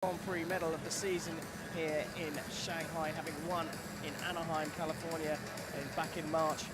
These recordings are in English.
Grand Prix medal of the season here in Shanghai, having won in Anaheim, California back in March.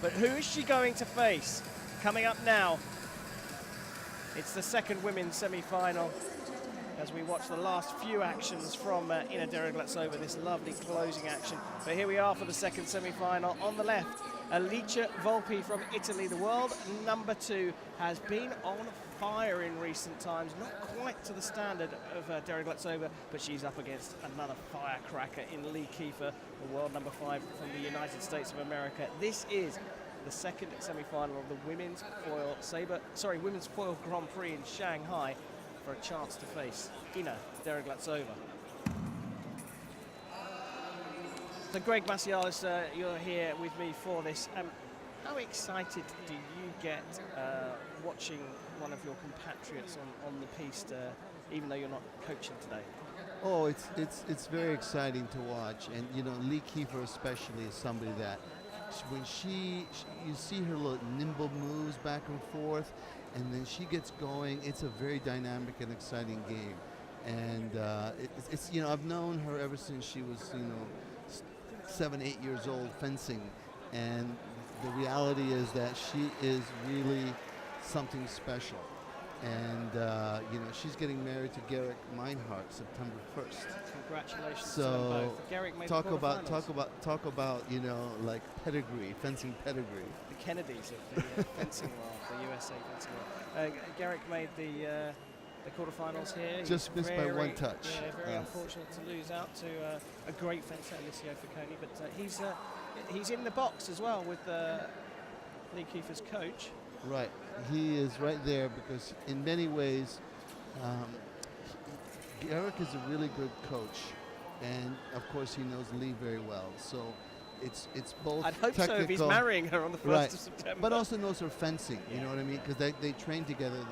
But who is she going to face? Coming up now, it's the second women's semi-final as we watch the last few actions from Ina Deroglatsova, this lovely closing action. But here we are for the second semi-final. On the left, Alicia Volpi from Italy, the world number 2, has been on fire in recent times, not quite to the standard of Deroglatsova, but she's up against another firecracker in Lee Kiefer, the world number 5 from the United States of America. This is the second semi-final of the women's foil Grand Prix in Shanghai for a chance to face Ina Deroglatsova. So Greg Macialis, you're here with me for this. How excited do you get watching one of your compatriots on the piste, even though you're not coaching today? Oh, it's very exciting to watch, and you know, Lee Kiefer especially is somebody that when you see her little nimble moves back and forth, and then she gets going. It's a very dynamic and exciting game, and it's you know, I've known her ever since she was 7, 8 years old fencing, and the reality is that she is really something special. And you know, she's getting married to Garrick Meinhardt September 1st. Congratulations to them both. Garrick made talk about you know, like pedigree, fencing pedigree. The Kennedys of the fencing world, the USA fencing world. Garrick made the quarterfinals here. Just missed by one touch. Yeah, very unfortunate to lose out to a great fencer, Alessio Facconi, but he's in the box as well with Lee Kiefer's coach. Right, he is right there because in many ways, Garrick is a really good coach, and of course he knows Lee very well. So it's both. I'd hope technical, so if he's marrying her on the 1st of September. But also knows her fencing. You know what I mean? Because they train together.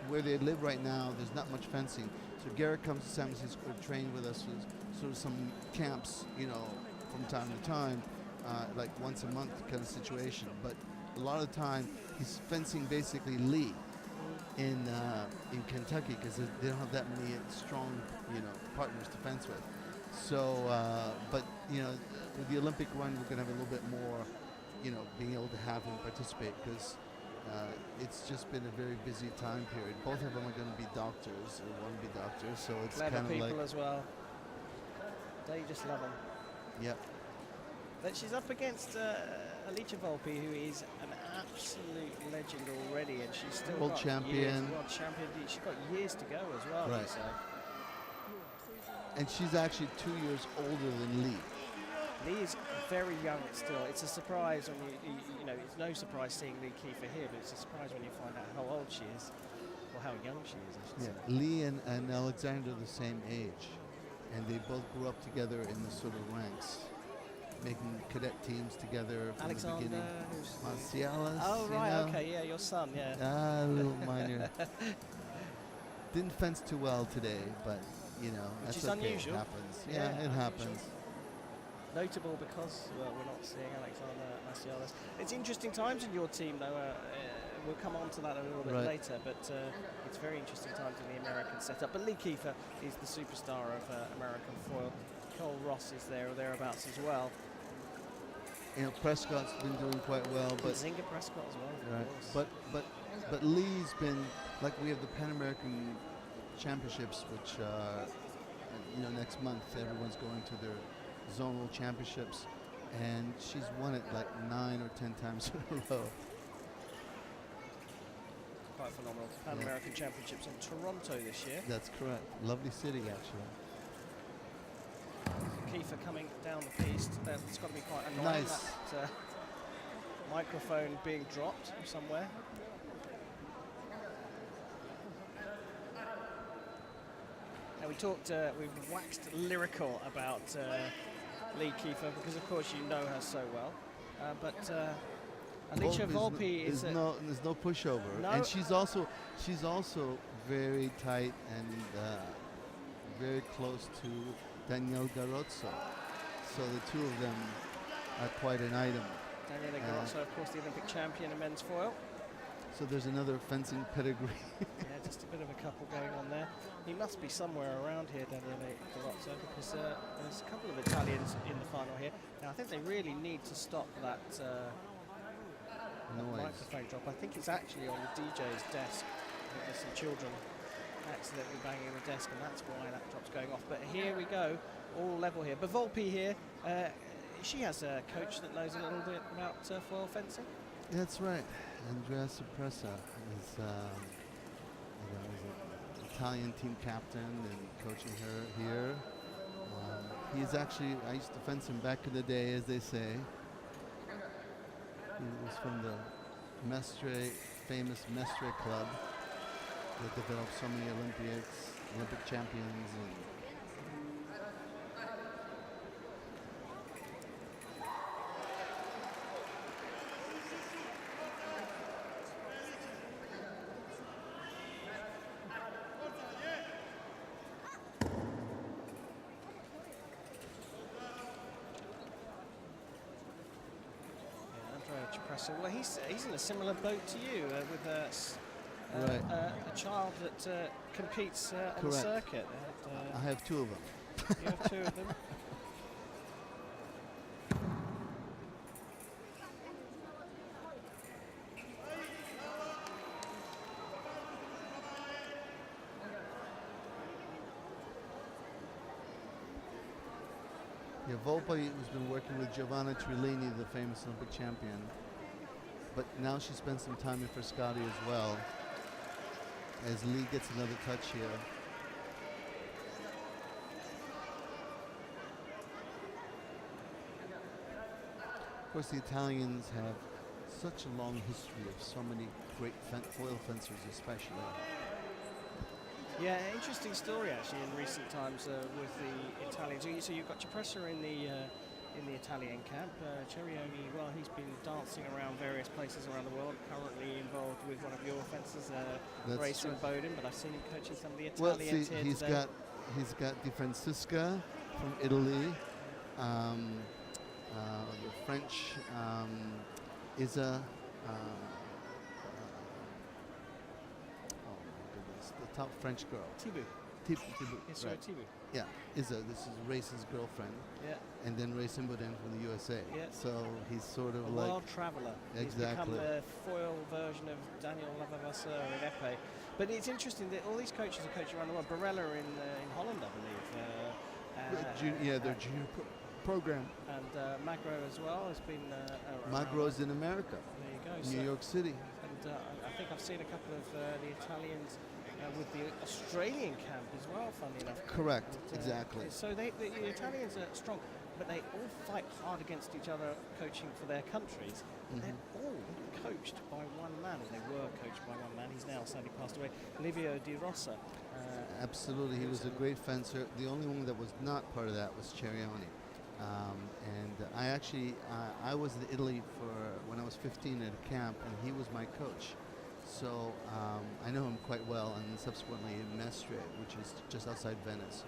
Where they live right now, there's not much fencing. So Garrick comes to San Francisco to train with us, sort of some camps, you know, from time to time, like once a month kind of situation. But a lot of the time, he's fencing basically Lee in Kentucky because they don't have that many strong, you know, partners to fence with. So, but you know, with the Olympic run, we're going to have a little bit more, you know, being able to have him participate because it's just been a very busy time period. Both of them are going to be doctors or want to be doctors, so it's kind of like people as well. They just love them. Yep. But she's up against Alicia Volpi, who is an absolute legend already, and she's still world champion. World champion. She's got years to go as well. Right. So. And she's actually 2 years older than Lee. Lee is very young still. It's a surprise when you know, it's no surprise seeing Lee Kiefer here, but it's a surprise when you find out how old she is, or how young she is, I should say. Lee and Alexander are the same age, and they both grew up together in the sort of ranks, making cadet teams together from Alexander, the beginning. Macialis. Oh, right, you know? okay, yeah, your son, yeah. Ah, a little minor. Didn't fence too well today, but, you know, Which that's is okay. unusual. It happens. Yeah, Yeah, it unusual. happens. Notable because we're not seeing Alexander Macialis. It's interesting times in your team, though. We'll come on to that a little bit later, but it's very interesting times in the American setup. But Lee Kiefer is the superstar of American foil. Cole Ross is there or thereabouts as well. You know, Prescott's been doing quite well, but Zinga Prescott as well. right. But Lee's been, like, we have the Pan American Championships, which you know, next month everyone's going to their zonal championships, and she's won it like 9 or 10 times in a row. Quite phenomenal. Pan American Championships in Toronto this year. That's correct. Lovely city, actually. Kiefer coming down the piste. It's got to be quite annoying. Nice. That microphone being dropped somewhere. Now we talked, we've waxed lyrical about Lee Kiefer because, of course, you know her so well. But Alicia Volpi is there's no pushover, no. And she's also very tight and very close to Danielle Garozzo. So the two of them are quite an item. Daniela Garozzo, of course, the Olympic champion in men's foil. So there's another fencing pedigree. Yeah, just a bit of a couple going on there. He must be somewhere around here, Daniele Carrozzo, because there's a couple of Italians in the final here. Now, I think they really need to stop that microphone drop. I think it's actually on the DJ's desk. I think there's some children accidentally banging the desk, and that's why that drop's going off. But here we go, all level here. But VOLPI here, she has a coach that knows a little bit about foil fencing. That's right. Andrea Cipressa is, is an Italian team captain and coaching her here. He's actually, I used to fence him back in the day, as they say. He was from the Mestre, famous Mestre club that developed so many Olympic champions. And well, he's in a similar boat to you with a child that competes on the circuit. I have two of them. You have two of them. Yeah, VOLPI has been working with Giovanna Trillini, the famous Olympic champion. But now she spends some time in Frascati as well, as Lee gets another touch here. Of course, the Italians have such a long history of so many great foil fencers, especially. Yeah, interesting story actually in recent times with the Italians. So you've got Cipressa in the Italian camp. Cerioni, well, he's been dancing around various places around the world. Currently involved with one of your fencers, racing Bowden. But I've seen him coaching some of the Italians here today. He's got Di Francisca from Italy, the French ITA. The top French girl. Thibaut. Yes, right. Thibaut. Yeah, Isa. This is Race's girlfriend. Yeah. And then Ray Simboden from the USA. Yeah. So he's sort of a like world traveller. Exactly. He's become the foil version of Daniel Lavavasseur in épée. But it's interesting that all these coaches are coaching around the world. Barella in Holland, I believe. Their junior program. And Magro as well has been. Magro's in America. There you go. New York City. And I think I've seen a couple of the Italians with the Australian camp as well, funny enough. Correct, exactly. So the Italians are strong, but they all fight hard against each other, coaching for their countries. Mm-hmm. They're all coached by one man, or they were coached by one man. He's now sadly passed away, Livio Di Rossa. Absolutely, he was a great fencer. The only one that was not part of that was Cerioni. And I was in Italy when I was 15 at a camp, and he was my coach. So I know him quite well, and subsequently in Mestre, which is just outside Venice,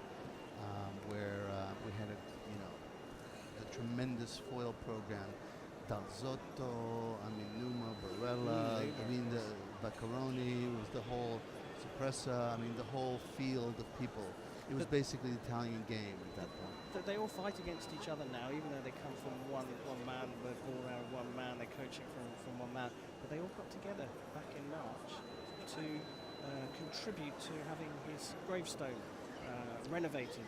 where we had a tremendous foil program. Dal Zotto, Numa, Barella, the Baccaroni, was the whole Cipressa, the whole field of people. It was basically the Italian game at that point. They all fight against each other now, even though they come from one man, they're all around one man, they're coaching from one man. But they all got together back in March to contribute to having his gravestone renovated.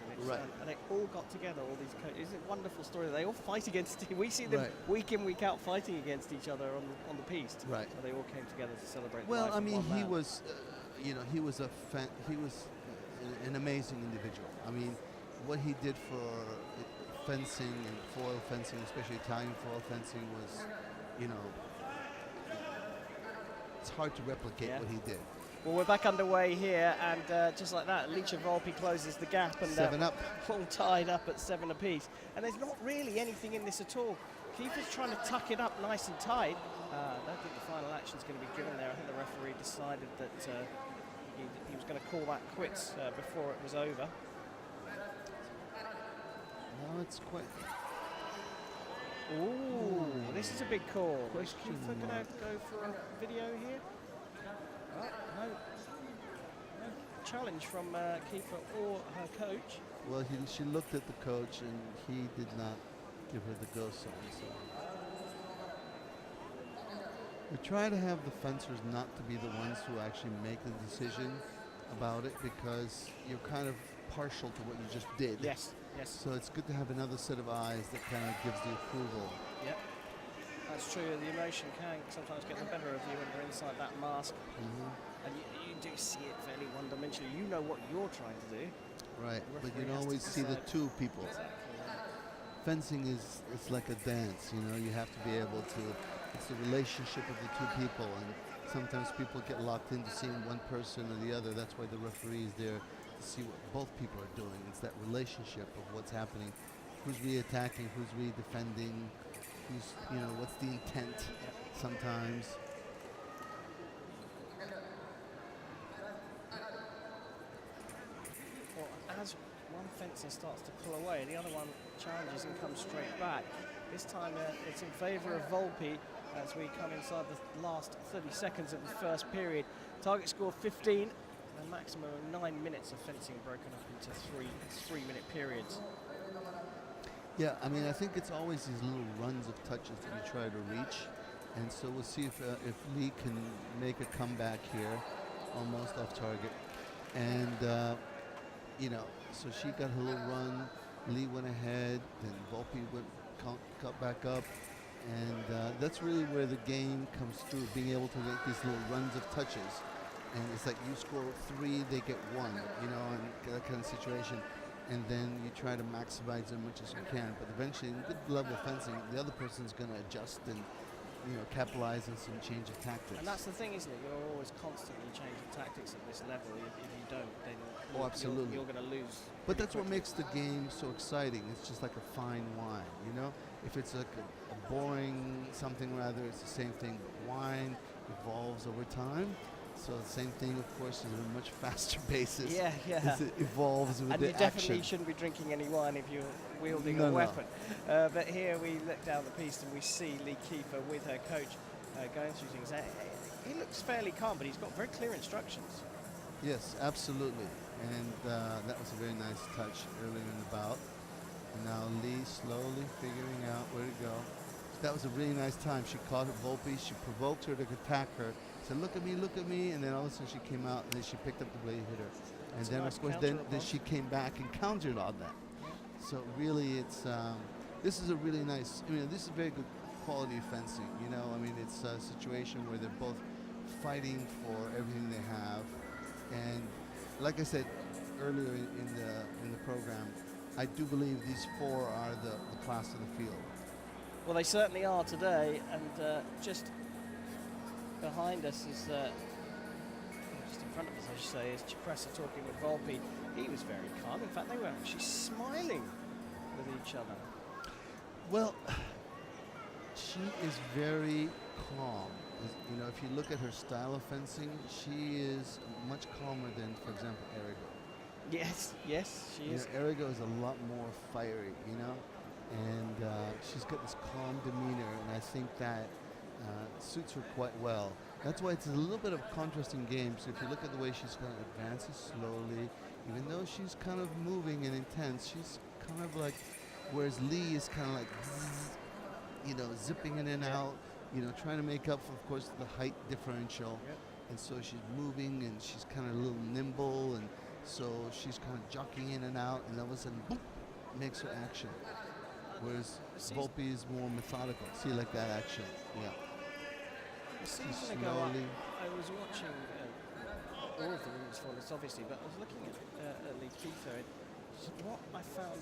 And they all got together, all these coaches. It's a wonderful story. They all fight against, we see them week in, week out fighting against each other on the piste. Right. So they all came together to celebrate Well, life of one man. he was an amazing individual. What he did for fencing and foil fencing, especially Italian foil fencing, was, it's hard to replicate what he did. Well, we're back underway here, and just like that, Licia Volpi closes the gap, and 7 up. All tied up at 7 apiece. And there's not really anything in this at all. Kiefer's trying to tuck it up nice and tight. I don't think the final action's going to be given there. I think the referee decided that he was going to call that quits before it was over. No, it's quite. Ooh, this is a big call. Is Kiefer going to go for a video here? No challenge from Kiefer or her coach. Well, she looked at the coach, and he did not give her the go sign. So we try to have the fencers not to be the ones who actually make the decision about it, because you're kind of partial to what you just did. Yes, yes. So it's good to have another set of eyes that kind of gives the approval. Yep. That's true. The emotion can sometimes get the better of you when you're inside that mask. And you do see it fairly one-dimensionally. You know what you're trying to do. Right, The but you referee don't has to always see the decide. two people. Exactly. Fencing it's like a dance, you know. You have to be able to, it's the relationship of the two people, and sometimes people get locked into seeing one person or the other. That's why the referee is there to see what both people are doing. It's that relationship of what's happening. Who's we attacking, who's we defending, who's, you know, what's the intent sometimes. Well, as one fencer starts to pull away, the other one challenges and comes straight back. This time it's in favour of Volpi as we come inside the last 30 seconds of the first period. Target score 15, a maximum of 9 minutes of fencing broken up into three-minute periods. Yeah, I mean, I think it's always these little runs of touches that you try to reach, and so we'll see if Lee can make a comeback here, almost off target, and you know, so she got her little run. Lee went ahead, then Volpi cut back up, and that's really where the game comes through, being able to make these little runs of touches, and it's like you score 3, they get 1, you know, and that kind of situation. And then you try to maximize as much as you can, but eventually in good level fencing, the other person's going to adjust and, you know, capitalize on some change of tactics. And that's the thing, isn't it? You're always constantly changing tactics at this level. If you don't, then absolutely. you're going to lose. But that's what makes the game so exciting. It's just like a fine wine, you know? If it's like a boring something rather, it's the same thing. But wine evolves over time. So the same thing, of course, is at a much faster basis. Yeah. As it evolves with and the you definitely action. shouldn't be drinking any wine if you're wielding No, a no. weapon. But here we look down the piece and we see Lee Kiefer with her coach going through things. He looks fairly calm, but he's got very clear instructions. Yes, absolutely. And that was a very nice touch earlier in the bout. And now Lee slowly figuring out where to go. That was a really nice time. She caught her Volpi. She provoked her to attack her. Said, look at me. And then all of a sudden she came out and then she picked up the blade, hit her. And then, nice of course, then she came back and countered on that. So really it's, this is a really nice, I mean, this is very good quality fencing. You know, I mean, it's a situation where they're both fighting for everything they have. And like I said earlier in the program, I do believe these 4 are the class of the field. Well, they certainly are today, and just behind us is, just in front of us, I should say, is Cipressa talking with Volpi. He was very calm. In fact, they were actually smiling with each other. Well, she is very calm. You know, if you look at her style of fencing, she is much calmer than, for example, Erigo. Yes, she is. You know, Erigo is a lot more fiery, you know, and she's got this calm demeanor, and I think that suits her quite well. That's why it's a little bit of a contrasting game. So if you look at the way she's kind of advances slowly, even though she's kind of moving and intense, she's kind of like, whereas Lee is kind of like, you know, zipping in and out, you know, trying to make up for, of course, the height differential. Yep. And so she's moving and she's kind of a little nimble, and so she's kind of jockeying in and out, and all of a sudden, boom, makes her action. Whereas Volpi is more methodical. See, like that action, yeah. A season ago, I was watching all of the women's finalists, obviously, but I was looking at Lee Kiefer. What I found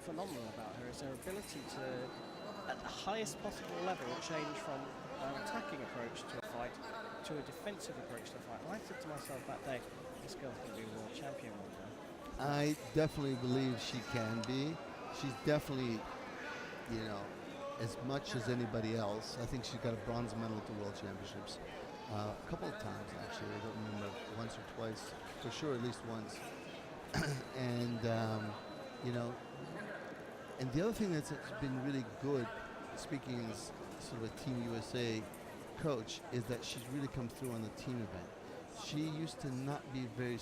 phenomenal about her is her ability to, at the highest possible level, change from an attacking approach to a fight to a defensive approach to a fight. And I said to myself that day, this girl's going to be a world champion one day. I definitely believe she can be. She's definitely, you know, as much as anybody else. I think she's got a bronze medal at the World Championships. A couple of times, actually. I don't remember, once or twice. For sure, at least once. And, you know, and the other thing that's been really good, speaking as sort of a Team USA coach, is that she's really come through on the team event. she used to not be very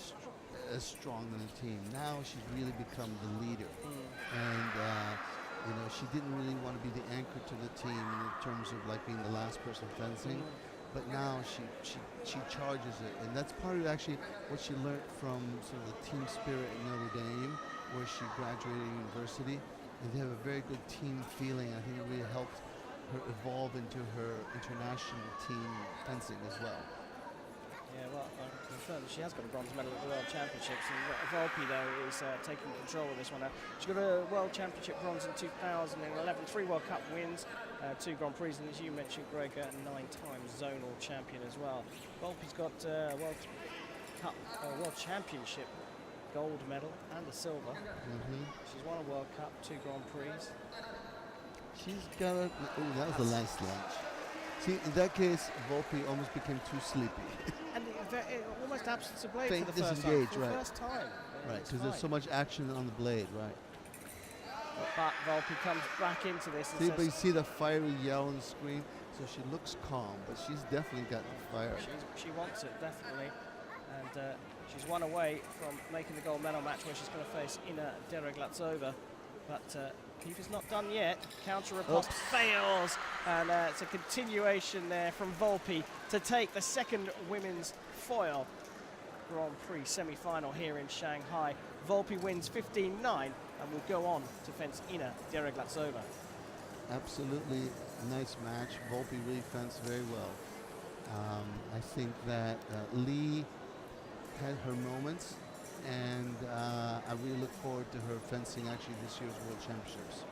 as strong in the team. Now she's really become the leader, and you know, she didn't really want to be the anchor to the team in terms of like being the last person fencing. But now she charges it, and that's part of actually what she learned from sort of the team spirit at Notre Dame, where she graduated university, and they have a very good team feeling. I think it really helped her evolve into her international team fencing as well. Yeah, well, I can confirm she has got a bronze medal at the World Championships, and VOLPI, though, is taking control of this one now. She got a World Championship bronze in 2011, 3 World Cup wins, 2 Grand Prix, and as you mentioned, Greg, 9-time zonal champion as well. VOLPI's got World Championship gold medal and a silver. She's won a World Cup, 2 Grand Prix. She's got a... Oh, that was a nice lunge. See, in that case, VOLPI almost became too sleepy. And almost absence of blade Faint for the first time. disengage, For the right. first time. Right, because there's so much action on the blade, right. But VOLPI comes back into this and See, says, but you see the fiery yell on the screen, so she looks calm, but she's definitely got the fire. she wants it, definitely. And she's one away from making the gold medal match where she's going to face Ina Dereglatsova. But Kiefer's not done yet. Counter riposte fails, and it's a continuation there from VOLPI to take the second women's foil Grand Prix semi-final here in Shanghai. VOLPI wins 15-9 and will go on to fence Ina Dereglatsova. Absolutely nice match. VOLPI really fenced very well. I think that Lee had her moments, and I really look forward to her fencing actually this year's World Championships.